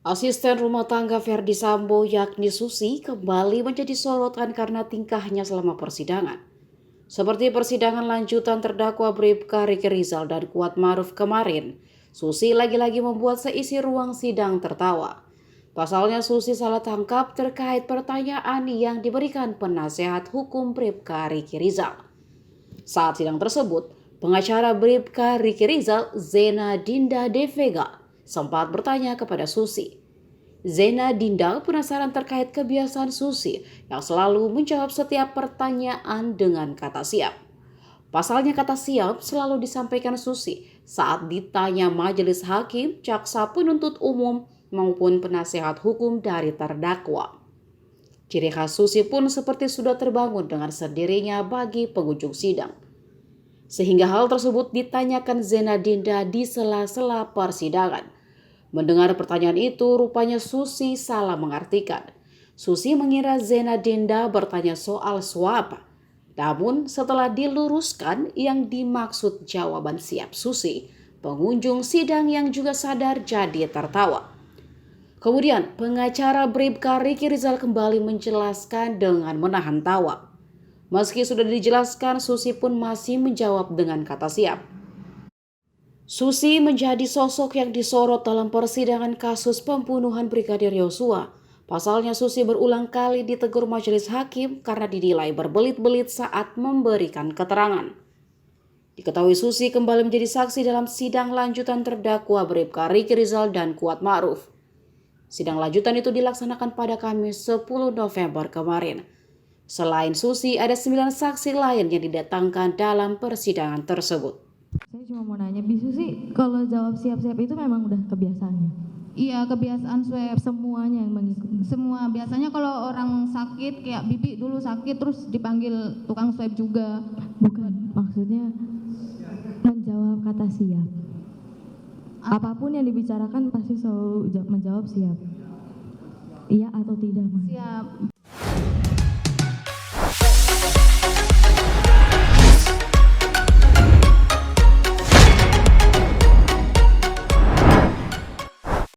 Asisten rumah tangga Verdi Sambo yakni Susi kembali menjadi sorotan karena tingkahnya selama persidangan. Seperti persidangan lanjutan terdakwa Bribka Riki Rizal dan Kuat Maruf kemarin, Susi lagi-lagi membuat seisi ruang sidang tertawa. Pasalnya Susi salah tangkap terkait pertanyaan yang diberikan penasehat hukum Bribka Riki Rizal. Saat sidang tersebut, pengacara Bribka Riki Rizal, Zena Dinda De Vega, sempat bertanya kepada Susi. Zena Dinda penasaran terkait kebiasaan Susi yang selalu menjawab setiap pertanyaan dengan kata siap. Pasalnya kata siap selalu disampaikan Susi saat ditanya majelis hakim, jaksa penuntut umum maupun penasehat hukum dari terdakwa. Ciri khas Susi pun seperti sudah terbangun dengan sendirinya bagi pengunjung sidang. Sehingga hal tersebut ditanyakan Zena Dinda di sela-sela persidangan. Mendengar pertanyaan itu, rupanya Susi salah mengartikan. Susi mengira Zena Dinda bertanya soal suap. Namun setelah diluruskan yang dimaksud jawaban siap Susi, pengunjung sidang yang juga sadar jadi tertawa. Kemudian pengacara Bribka Riki Rizal kembali menjelaskan dengan menahan tawa. Meski sudah dijelaskan, Susi pun masih menjawab dengan kata siap. Susi menjadi sosok yang disorot dalam persidangan kasus pembunuhan Brigadir Yosua. Pasalnya Susi berulang kali ditegur majelis hakim karena dinilai berbelit-belit saat memberikan keterangan. Diketahui Susi kembali menjadi saksi dalam sidang lanjutan terdakwa Bribka Riki Rizal dan Kuat Ma'ruf. Sidang lanjutan itu dilaksanakan pada Kamis 10 November kemarin. Selain Susi, ada 9 saksi lain yang didatangkan dalam persidangan tersebut. Saya cuma mau nanya, Bisu sih kalau jawab siap-siap itu memang udah kebiasaannya? Iya, kebiasaan swab. Semuanya yang mengikuti? Semua, biasanya kalau orang sakit, kayak Bibi dulu sakit terus dipanggil tukang swab juga. Bukan, maksudnya menjawab kata siap. Apapun yang dibicarakan pasti selalu menjawab siap. Iya atau tidak? Siap.